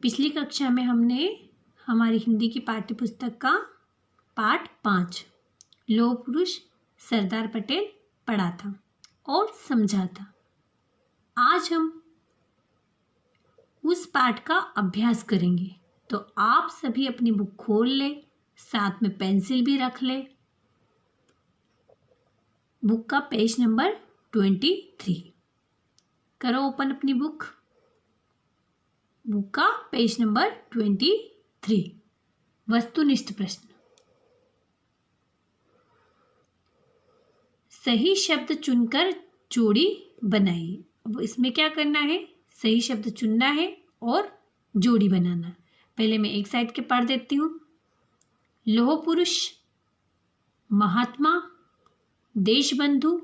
पिछली कक्षा में हमने हमारी हिंदी की पाठ्य पुस्तक का पाठ 5 लौह पुरुष सरदार पटेल पढ़ा था और समझा था। आज हम उस पाठ का अभ्यास करेंगे, तो आप सभी अपनी बुक खोल ले, साथ में पेंसिल भी रख ले। बुक का पेज नंबर 23 करो ओपन अपनी बुक का पेज नंबर 23। वस्तुनिष्ठ प्रश्न। सही शब्द चुनकर जोड़ी बनाइए। अब इसमें क्या करना है, सही शब्द चुनना है और जोड़ी बनाना। पहले मैं एक साइड के पढ़ देती हूँ। लौह पुरुष, महात्मा, देशबंधु,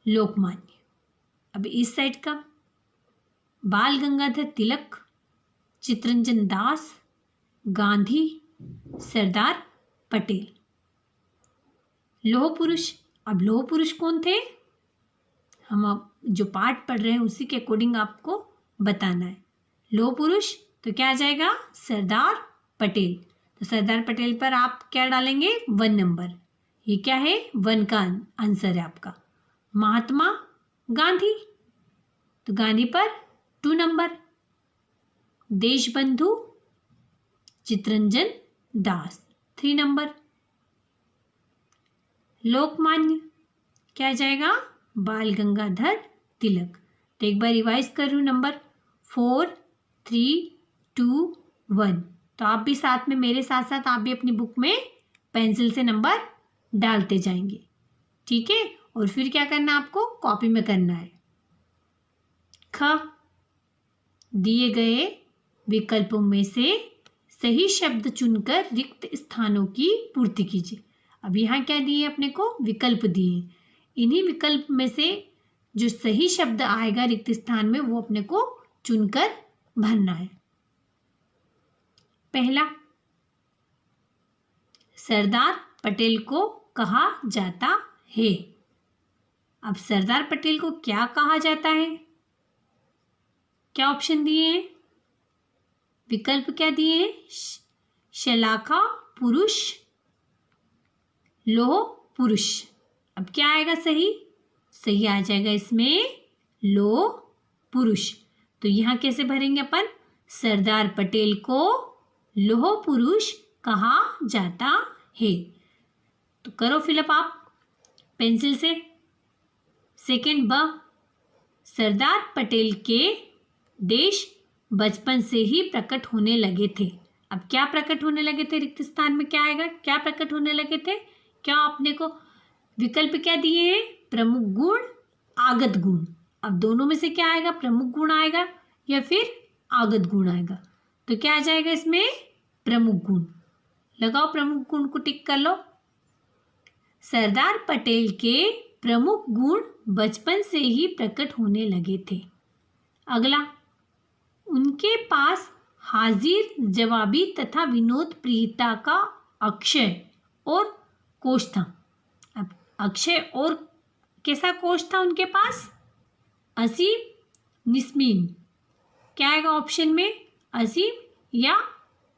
लोकमान्य। अब इस साइड का बाल गंगाधर तिलक, चित्तरंजन दास, गांधी, सरदार पटेल। लौह पुरुष, अब लौह पुरुष कौन थे, हम अब जो पाठ पढ़ रहे हैं उसी के अकॉर्डिंग आपको बताना है। लौह पुरुष तो क्या आ जाएगा, सरदार पटेल। तो सरदार पटेल पर आप क्या डालेंगे, 1 नंबर। ये क्या है, 1 का आंसर है आपका। महात्मा गांधी, तो गांधी पर 2 नंबर। देशबंधु चित्तरंजन दास 3 नंबर। लोकमान्य क्या आ जाएगा, बाल गंगाधर तिलक। तो एक बार रिवाइज करूँ, नंबर 4 3 2 1। तो आप भी साथ में, मेरे साथ साथ आप भी अपनी बुक में पेंसिल से नंबर डालते जाएंगे, ठीक है। और फिर क्या करना, आपको कॉपी में करना है। ख, दिए गए विकल्पों में से सही शब्द चुनकर रिक्त स्थानों की पूर्ति कीजिए। अब यहाँ क्या दिए, अपने को विकल्प दिए। इन्हीं विकल्प में से जो सही शब्द आएगा रिक्त स्थान में, वो अपने को चुनकर भरना है। पहला, सरदार पटेल को कहा जाता है। अब सरदार पटेल को क्या कहा जाता है, क्या ऑप्शन दिए हैं, विकल्प क्या दिए हैं, शलाका पुरुष, लौह पुरुष। अब क्या आएगा सही, सही आ जाएगा इसमें लौह पुरुष। तो यहाँ कैसे भरेंगे अपन, सरदार पटेल को लौह पुरुष कहा जाता है। तो करो फिलअप आप पेंसिल से। सेकंड ब, सरदार पटेल के देश बचपन से ही प्रकट होने लगे थे। अब क्या प्रकट होने लगे थे, रिक्त स्थान में क्या आएगा, क्या प्रकट होने लगे थे, क्या अपने को विकल्प क्या दिए हैं, प्रमुख गुण, आगत गुण। अब दोनों में से क्या आएगा, प्रमुख गुण आएगा या फिर आगत गुण आएगा। तो क्या आ जाएगा इसमें, प्रमुख गुण। लगाओ प्रमुख गुण को टिक कर लो। सरदार पटेल के प्रमुख गुण बचपन से ही प्रकट होने लगे थे। अगला, उनके पास हाजिर जवाबी तथा विनोद प्रियता का अक्षय और कोश था। अब अक्षय और कैसा कोश था उनके पास, असीम निस्मीन। क्या आएगा ऑप्शन में, असीम या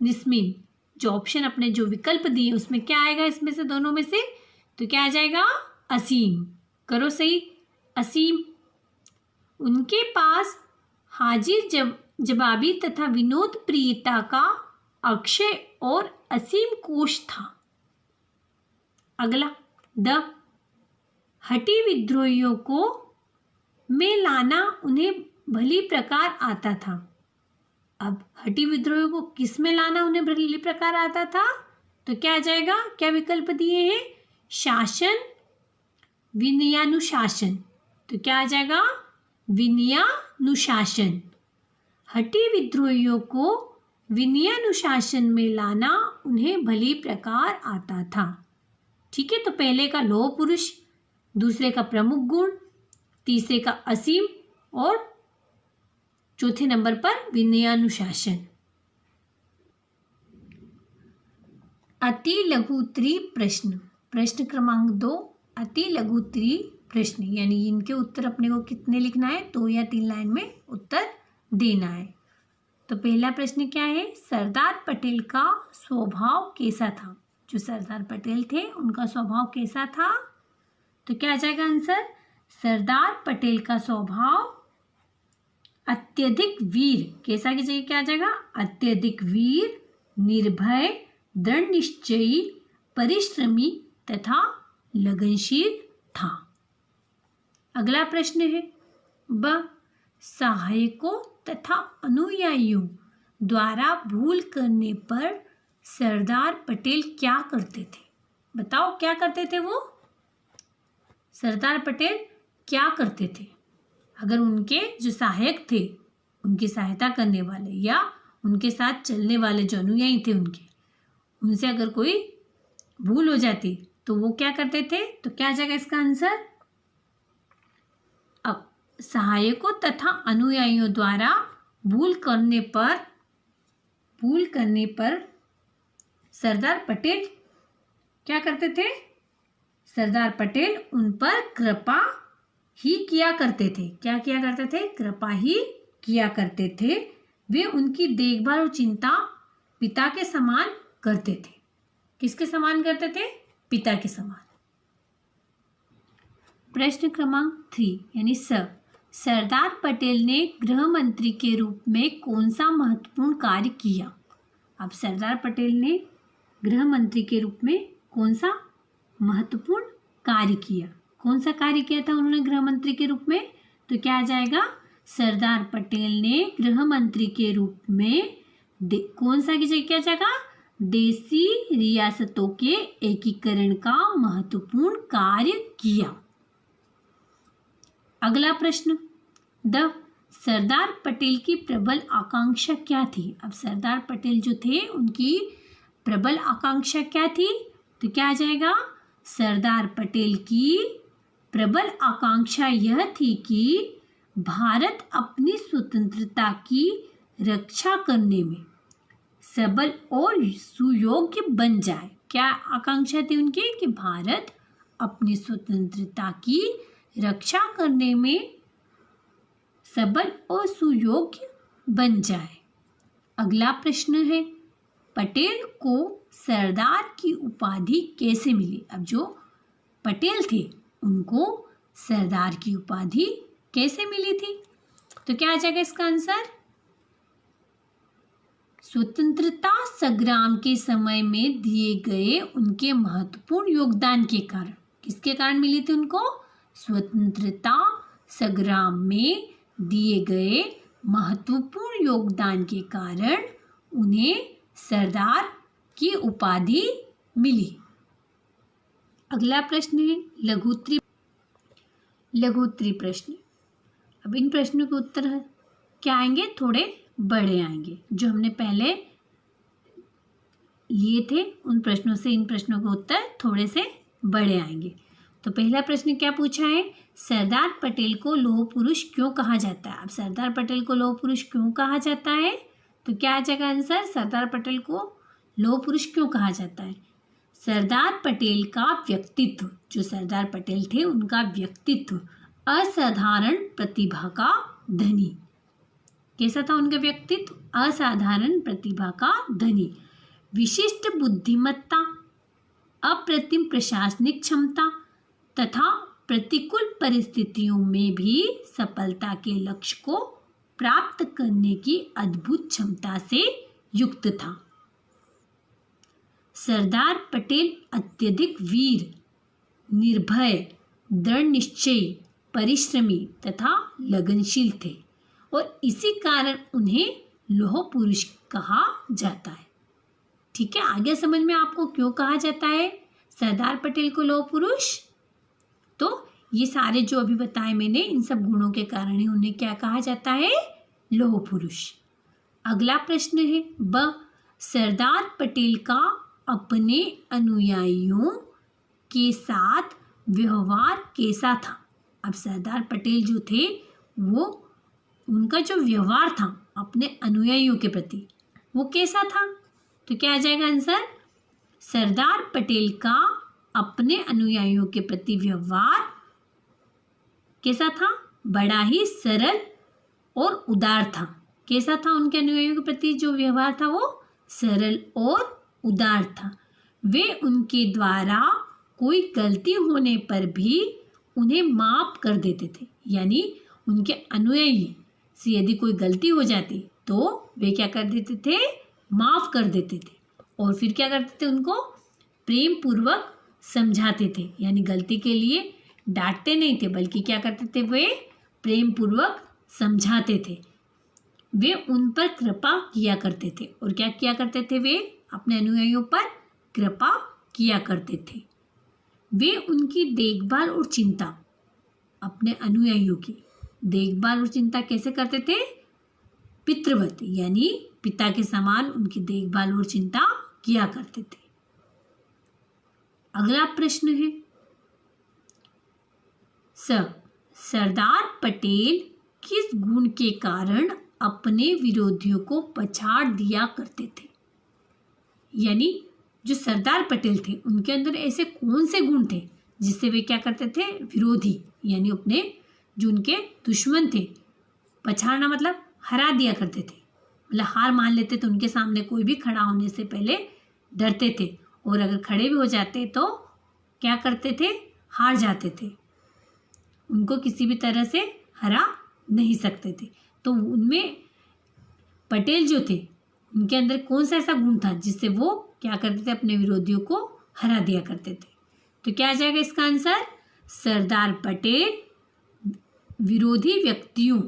निस्मीन। जो ऑप्शन अपने जो विकल्प दिए उसमें क्या आएगा, इसमें से दोनों में से, तो क्या आ जाएगा, असीम। करो सही, असीम। उनके पास हाजिर जवाबी तथा विनोद प्रियता का अक्षय और असीम कोश था। अगला, द, हठी विद्रोहियों को में लाना उन्हें भली प्रकार आता था। अब हठी विद्रोहियों को किस में लाना उन्हें भली प्रकार आता था, तो क्या आ जाएगा, क्या विकल्प दिए हैं, शासन, विनयानुशासन। तो क्या आ जाएगा, विनयानुशासन। हठी विद्रोहियों को विनयानुशासन में लाना उन्हें भली प्रकार आता था। ठीक है, तो पहले का लौह पुरुष, दूसरे का प्रमुख गुण, तीसरे का असीम और चौथे नंबर पर विनयानुशासन। अति लघुत्तरी प्रश्न, प्रश्न क्रमांक 2, अति लघुत्तरी प्रश्न, यानी इनके उत्तर अपने को कितने लिखना है, 2 या 3 लाइन में उत्तर देना है। तो पहला प्रश्न क्या है, सरदार पटेल का स्वभाव कैसा था। जो सरदार पटेल थे उनका स्वभाव कैसा था, तो क्या आ जाएगा आंसर, सरदार पटेल का स्वभाव अत्यधिक वीर, कैसा की जगह क्या आ जाएगा, अत्यधिक वीर, निर्भय, दृढ़ निश्चयी, परिश्रमी तथा लगनशील था। अगला प्रश्न है ब, सहायकों तथा अनुयायियों द्वारा भूल करने पर सरदार पटेल क्या करते थे। बताओ क्या करते थे वो, सरदार पटेल क्या करते थे। अगर उनके जो सहायक थे, उनकी सहायता करने वाले या उनके साथ चलने वाले जो अनुयायी थे उनके, उनसे अगर कोई भूल हो जाती तो वो क्या करते थे, तो क्या आ जाएगा इसका आंसर। अब सहायकों तथा अनुयायियों द्वारा भूल करने पर सरदार पटेल क्या करते थे, सरदार पटेल उन पर कृपा ही किया करते थे। क्या किया करते थे, कृपा ही किया करते थे। वे उनकी देखभाल और चिंता पिता के समान करते थे। किसके समान करते थे, पिता के समान। प्रश्न क्रमांक 3 यानी सरदार पटेल ने गृह मंत्री के रूप में कौन सा महत्वपूर्ण कार्य किया। अब सरदार पटेल ने गृह मंत्री के रूप में कौन सा महत्वपूर्ण कार्य किया, कौन सा कार्य किया था उन्होंने गृह मंत्री के रूप में, तो क्या आ जाएगा, सरदार पटेल ने गृह मंत्री के रूप में कौन सा की जगह क्या जाएगा, देसी रियासतों के एकीकरण का महत्वपूर्ण कार्य किया। अगला प्रश्न द, सरदार पटेल की प्रबल आकांक्षा क्या थी। अब सरदार पटेल जो थे उनकी प्रबल आकांक्षा क्या थी, तो क्या आ जाएगा, सरदार पटेल की प्रबल आकांक्षा यह थी कि भारत अपनी स्वतंत्रता की रक्षा करने में सबल और सुयोग्य बन जाए। क्या आकांक्षा थी उनकी, कि भारत अपनी स्वतंत्रता की रक्षा करने में सबल और सुयोग्य बन जाए। अगला प्रश्न है, पटेल को सरदार की उपाधि कैसे मिली। अब जो पटेल थे उनको सरदार की उपाधि कैसे मिली थी, तो क्या आ जाएगा इसका आंसर, स्वतंत्रता संग्राम के समय में दिए गए उनके महत्वपूर्ण योगदान के कारण। किसके कारण मिली थी उनको, स्वतंत्रता संग्राम में दिए गए महत्वपूर्ण योगदान के कारण उन्हें सरदार की उपाधि मिली। अगला प्रश्न है लघुत्तरी प्रश्न। अब इन प्रश्नों के उत्तर क्या आएंगे, थोड़े बड़े आएंगे। जो हमने पहले लिए थे उन प्रश्नों से इन प्रश्नों के उत्तर थोड़े से बड़े आएंगे। तो पहला प्रश्न क्या पूछा है, सरदार पटेल को लौह पुरुष क्यों कहा जाता है। अब सरदार पटेल को लौह पुरुष क्यों कहा जाता है, तो क्या आ जाएगा आंसर, सरदार पटेल को लौह पुरुष क्यों कहा जाता है। सरदार पटेल का व्यक्तित्व, जो सरदार पटेल थे उनका व्यक्तित्व असाधारण प्रतिभा का धनी। कैसा था उनका व्यक्तित्व, असाधारण प्रतिभा का धनी। विशिष्ट बुद्धिमत्ता, अप्रतिम प्रशासनिक क्षमता तथा प्रतिकूल परिस्थितियों में भी सफलता के लक्ष्य को प्राप्त करने की अद्भुत क्षमता से युक्त था। सरदार पटेल अत्यधिक वीर, निर्भय, दृढ़ निश्चयी, परिश्रमी तथा लगनशील थे और इसी कारण उन्हें लौह पुरुष कहा जाता है। ठीक है, आगे समझ में आपको क्यों कहा जाता है सरदार पटेल को लौह पुरुष। तो ये सारे जो अभी बताए मैंने, इन सब गुणों के कारण ही उन्हें क्या कहा जाता है, लौह पुरुष। अगला प्रश्न है ब, सरदार पटेल का अपने अनुयायियों के साथ व्यवहार कैसा था। अब सरदार पटेल जो थे वो उनका जो व्यवहार था अपने अनुयायियों के प्रति वो कैसा था, तो क्या आ जाएगा आंसर, सरदार पटेल का अपने अनुयायियों के प्रति व्यवहार कैसा था, बड़ा ही सरल और उदार था। कैसा था उनके अनुयायियों के प्रति जो व्यवहार था वो सरल और उदार था। वे उनके द्वारा कोई गलती होने पर भी उन्हें माफ कर देते थे। यानी उनके अनुयायी से यदि कोई गलती हो जाती तो वे क्या कर देते थे, माफ कर देते थे। और फिर क्या करते थे, उनको प्रेम पूर्वक समझाते थे। यानी गलती के लिए डांटते नहीं थे, बल्कि क्या करते थे, वे प्रेम पूर्वक समझाते थे। वे उन पर कृपा किया करते थे। और क्या किया करते थे, वे अपने अनुयायियों पर कृपा किया करते थे। वे उनकी देखभाल और चिंता, अपने अनुयायियों की देखभाल और चिंता कैसे करते थे, पितृवत, यानी पिता के समान उनकी देखभाल और चिंता किया करते थे। अगला प्रश्न है, सरदार पटेल किस गुण के कारण अपने विरोधियों को पछाड़ दिया करते थे। यानी जो सरदार पटेल थे उनके अंदर ऐसे कौन से गुण थे जिससे वे क्या करते थे, विरोधी यानी अपने जो उनके दुश्मन थे, पछाड़ना मतलब हरा दिया करते थे, मतलब हार मान लेते थे। उनके सामने कोई भी खड़ा होने से पहले डरते थे, और अगर खड़े भी हो जाते तो क्या करते थे, हार जाते थे। उनको किसी भी तरह से हरा नहीं सकते थे। तो उनमें पटेल जो थे उनके अंदर कौन सा ऐसा गुण था जिससे वो क्या करते थे, अपने विरोधियों को हरा दिया करते थे। तो क्या आ जाएगा इसका आंसर, सरदार पटेल विरोधी व्यक्तियों,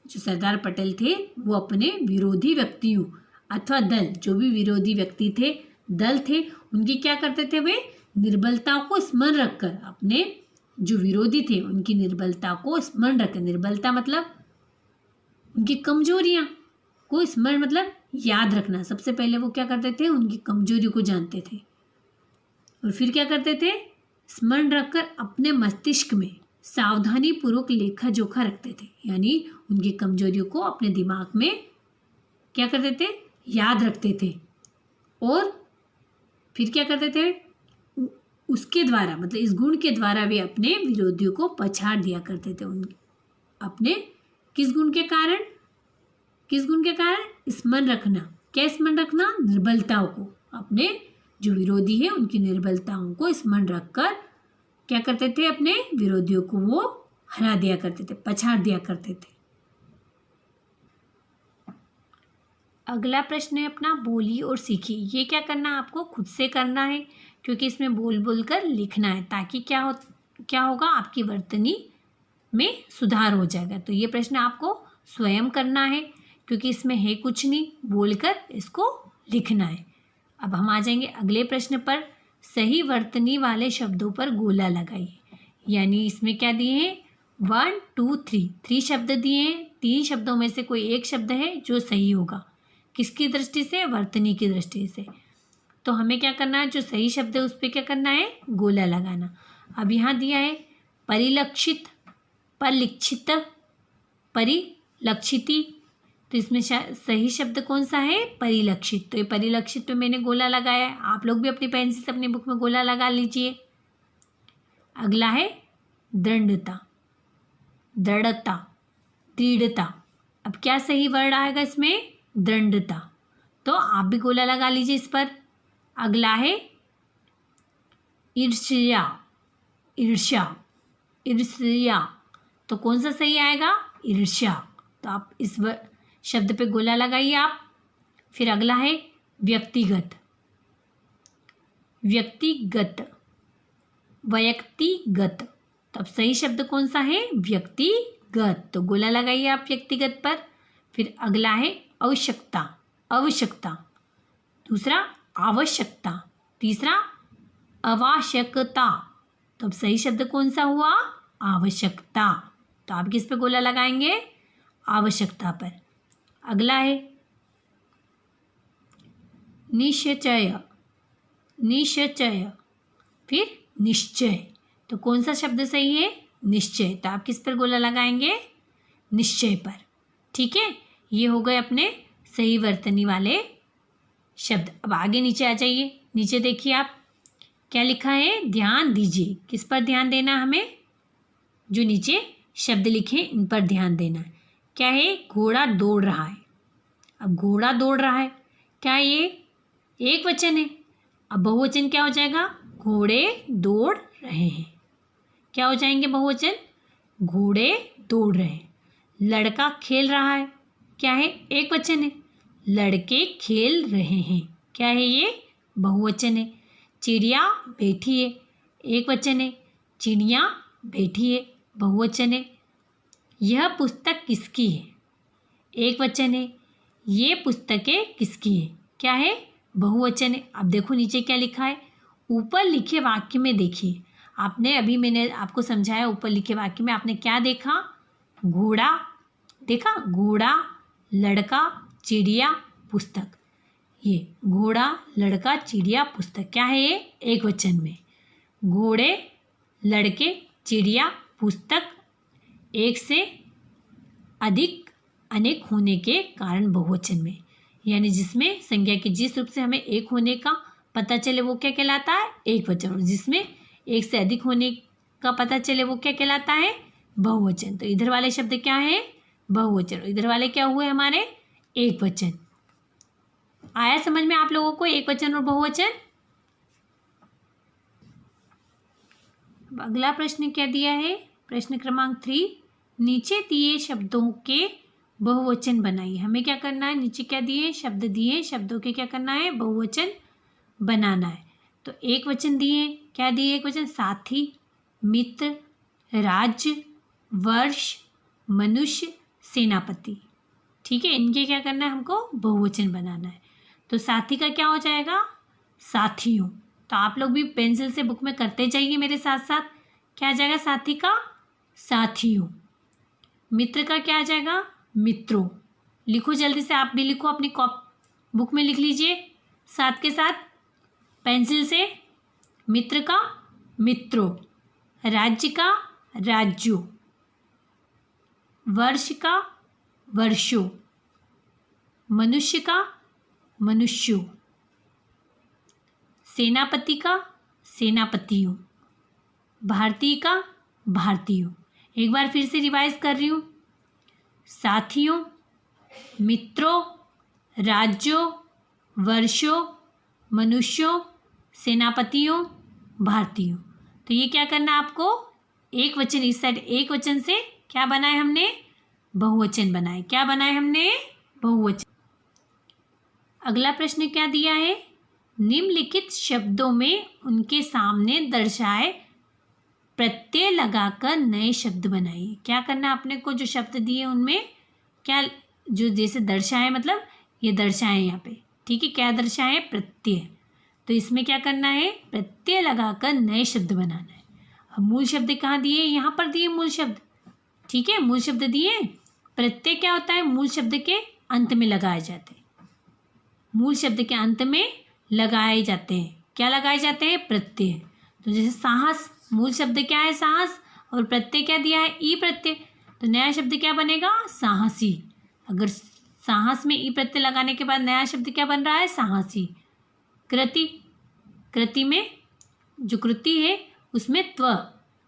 जो सरदार पटेल थे वो अपने विरोधी व्यक्तियों अथवा दल, जो भी विरोधी व्यक्ति थे, दल थे, उनकी क्या करते थे, वे निर्बलता को स्मरण रखकर, अपने जो विरोधी थे उनकी निर्बलता को स्मरण रखकर, निर्बलता मतलब उनकी कमजोरियां को स्मरण मतलब याद रखना। सबसे पहले वो क्या करते थे, उनकी कमजोरियों को जानते थे, और फिर क्या करते थे, स्मरण रखकर अपने मस्तिष्क में सावधानी पूर्वक लेखा जोखा रखते थे। यानी उनकी कमजोरियों को अपने दिमाग में क्या करते थे, याद रखते थे। और फिर क्या करते थे, उसके द्वारा मतलब इस गुण के द्वारा वे अपने विरोधियों को पछाड़ दिया करते थे। उन अपने किस गुण के कारण, किस गुण के कारण, स्मरण रखना। क्या स्मरण रखना, निर्बलताओं को, अपने जो विरोधी है उनकी निर्बलताओं को स्मरण रखकर क्या करते थे, अपने विरोधियों को वो हरा दिया करते थे, पछाड़ दिया करते थे। अगला प्रश्न है अपना, बोली और सीखी। ये क्या करना है, आपको खुद से करना है, क्योंकि इसमें बोल बोल कर लिखना है, ताकि क्या होगा, आपकी वर्तनी में सुधार हो जाएगा। तो ये प्रश्न आपको स्वयं करना है, क्योंकि इसमें है कुछ नहीं, बोलकर इसको लिखना है। अब हम आ जाएंगे अगले प्रश्न पर, सही वर्तनी वाले शब्दों पर गोला लगाइए। यानी इसमें क्या दिए हैं, 1 2 3 शब्द दिए हैं। 3 शब्दों में से कोई एक शब्द है जो सही होगा, किसकी दृष्टि से, वर्तनी की दृष्टि से। तो हमें क्या करना है, जो सही शब्द है उस पर क्या करना है, गोला लगाना। अब यहाँ दिया है परिलक्षित, परिलक्षित, परिलक्षिती। तो इसमें सही शब्द कौन सा है, परिलक्षित। तो ये परिलक्षित पे मैंने गोला लगाया है, आप लोग भी अपनी पेंसिल से अपनी बुक में गोला लगा लीजिए। अगला है दृढ़ता, दृढ़ता, दृढ़ता। अब क्या सही वर्ड आएगा इसमें, दृढ़ता। तो आप भी गोला लगा लीजिए इस पर। अगला है ईर्ष्या, ईर्ष्या, ईर्ष्या। तो कौन सा सही आएगा, ईर्ष्या। तो आप इस शब्द पे गोला लगाइए आप। फिर अगला है व्यक्तिगत, व्यक्तिगत, व्यक्तिगत। तो अब सही शब्द कौन सा है, व्यक्तिगत। तो गोला लगाइए आप व्यक्तिगत पर। फिर अगला है आवश्यकता, आवश्यकता। दूसरा आवश्यकता, तीसरा आवश्यकता। तो अब सही शब्द कौन सा हुआ, आवश्यकता। तो आप किस पे गोला लगाएंगे, आवश्यकता पर। अगला है निश्चय, निश्चय, फिर निश्चय। तो कौन सा शब्द सही है, निश्चय। तो आप किस पर गोला लगाएंगे, निश्चय पर। ठीक है, ये हो गए अपने सही वर्तनी वाले शब्द। अब आगे नीचे आ जाइए। नीचे देखिए आप क्या लिखा है, ध्यान दीजिए। किस पर ध्यान देना, हमें जो नीचे शब्द लिखे इन पर ध्यान देना है। क्या है, घोड़ा दौड़ रहा है। अब घोड़ा दौड़ रहा है, क्या है ये? एक वचन है। अब बहुवचन क्या हो जाएगा? घोड़े दौड़ रहे हैं। क्या हो जाएंगे बहुवचन? घोड़े दौड़ रहे हैं। लड़का खेल रहा है, क्या है? एक वचन है। लड़के खेल रहे हैं, क्या है ये? बहुवचन है। चिड़िया बैठी है, एक वचन है। चिड़िया बैठी है, बहुवचन है। यह पुस्तक किसकी है? एक वचन है। ये पुस्तकें किसकी है? क्या है? बहुवचन है। अब देखो नीचे क्या लिखा है। ऊपर लिखे वाक्य में देखिए, मैंने आपको समझाया, ऊपर लिखे वाक्य में आपने क्या देखा? घोड़ा देखा, घोड़ा, लड़का, चिड़िया, पुस्तक। ये घोड़ा, लड़का, चिड़िया, पुस्तक क्या है? ये एक वचन में। घोड़े, लड़के, चिड़िया, पुस्तक एक से अधिक अनेक होने के कारण बहुवचन में, यानी जिसमें संज्ञा के जिस रूप से हमें एक होने का पता चले वो क्या कहलाता है? एक वचन। और जिसमें एक से अधिक होने का पता चले वो क्या कहलाता है? बहुवचन। तो इधर वाले शब्द क्या है? बहुवचन। इधर वाले क्या हुए हमारे? एक वचन। आया समझ में आप लोगों को एक वचन और बहुवचन? अगला प्रश्न क्या दिया है? प्रश्न क्रमांक 3, नीचे दिए शब्दों के बहुवचन बनाइए। हमें क्या करना है? नीचे क्या दिए? शब्द दिए, शब्दों के क्या करना है? बहुवचन बनाना है। तो एक वचन दिए, क्या दिए? एक वचन, साथी, मित्र, राज्य, वर्ष, मनुष्य, सेनापति। ठीक है, इनके क्या करना है? हमको बहुवचन बनाना है। तो साथी का क्या हो जाएगा? साथियों। तो आप लोग भी पेंसिल से बुक में करते जाइए मेरे साथ साथ। क्या आ जाएगा साथी का? साथियों। मित्र का क्या आ जाएगा? मित्रों। लिखो जल्दी से, आप भी लिखो, अपनी बुक में लिख लीजिए साथ के साथ पेंसिल से। मित्र का मित्रों, राज्य का राज्यों, वर्ष का वर्षों, मनुष्य का मनुष्यों, सेनापति का सेनापतियों, भारतीय का भारतीयों। एक बार फिर से रिवाइज कर रही हूँ। साथियों, मित्रों, राज्यों, वर्षों, मनुष्यों, सेनापतियों, भारतीयों। तो ये क्या करना है आपको? एक वचन, इस साइड एक वचन से क्या बनाए हमने? बहुवचन बनाए। क्या बनाए हमने? बहुवचन। अगला प्रश्न क्या दिया है? निम्नलिखित शब्दों में उनके सामने दर्शाए प्रत्यय लगाकर नए शब्द बनाइए। क्या करना है आपने को? जो शब्द दिए उनमें क्या, जो जैसे दर्शाए, मतलब ये दर्शाए यहाँ पे, ठीक है? क्या दर्शाए? प्रत्यय। तो इसमें क्या करना है? प्रत्यय लगाकर नए शब्द बनाना है। अब मूल शब्द कहाँ दिए? यहाँ पर दिए मूल शब्द, ठीक है? मूल शब्द दिए। प्रत्यय क्या होता है? मूल शब्द के अंत में लगाए जाते हैं। मूल शब्द के अंत में लगाए जाते हैं। क्या लगाए जाते हैं? प्रत्यय। तो जैसे साहस, मूल शब्द क्या है? साहस, और प्रत्यय क्या दिया है? ई प्रत्यय। तो नया शब्द क्या बनेगा? साहसी। अगर साहस में ई प्रत्यय लगाने के बाद नया शब्द क्या बन रहा है? साहसी। कृति, कृति में जो कृति है उसमें त्व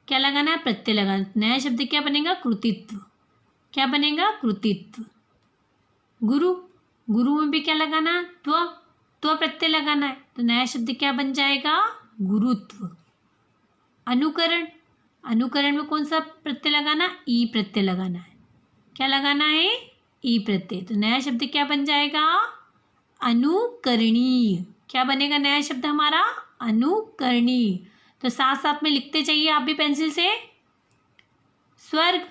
क्या लगाना है? प्रत्यय लगाना। नया शब्द क्या बनेगा? कृतित्व। क्या बनेगा? कृतित्व। गुरु, गुरु में भी क्या लगाना है? त्व प्रत्यय लगाना है। तो नया शब्द क्या बन जाएगा? गुरुत्व। अनुकरण, अनुकरण में कौन सा प्रत्यय लगाना? ई प्रत्यय लगाना है। क्या लगाना है? ई प्रत्यय। तो नया शब्द क्या बन जाएगा? अनुकरणीय। क्या बनेगा नया शब्द हमारा? अनुकरणीय। तो साथ साथ में लिखते जाइए आप भी पेंसिल से। स्वर्ग,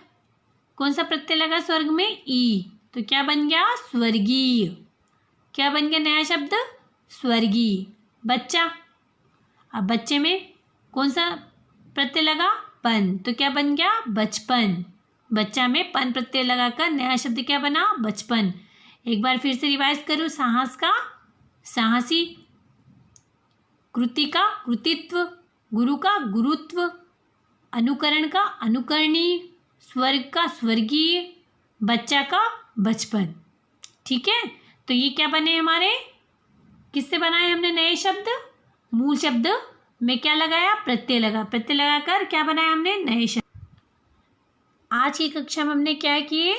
कौन सा प्रत्यय लगा स्वर्ग में? ई। तो क्या बन गया? स्वर्गीय। क्या बन गया नया शब्द? स्वर्गीय। बच्चा, अब बच्चे में कौन सा प्रत्यय लगा? पन। तो क्या बन गया? बचपन। बच्चा में पन प्रत्यय लगाकर नया शब्द क्या बना? बचपन। एक बार फिर से रिवाइज करूँ। साहस का साहसी, कृति का कृतित्व, गुरु का गुरुत्व, अनुकरण का अनुकरणीय, स्वर्ग का स्वर्गीय, बच्चा का बचपन। ठीक है, तो ये क्या बने हमारे? किससे बनाए हमने नए शब्द? मूल शब्द में क्या लगाया? प्रत्यय लगा। प्रत्यय लगाकर क्या बनाया हमने? नए शब्द। आज की कक्षा में हमने क्या किए?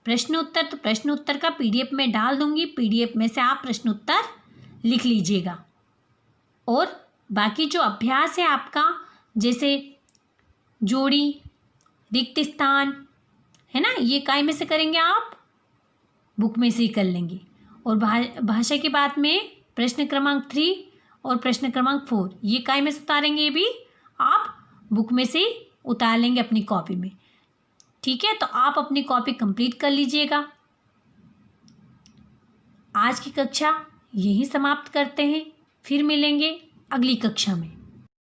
प्रश्न उत्तर, तो प्रश्न उत्तर का पीडीएफ में डाल दूंगी, पीडीएफ में से आप प्रश्न उत्तर लिख लीजिएगा। और बाकी जो अभ्यास है आपका, जैसे जोड़ी, रिक्त स्थान, है ना, ये काय में से करेंगे आप, बुक में से ही कर लेंगे। और भाषा की बात में प्रश्न क्रमांक 3 और प्रश्न क्रमांक 4 ये काय में से उतारेंगे, ये भी आप बुक में से उतार लेंगे अपनी कॉपी में। ठीक है, तो आप अपनी कॉपी कंप्लीट कर लीजिएगा। आज की कक्षा यहीं समाप्त करते हैं, फिर मिलेंगे अगली कक्षा में।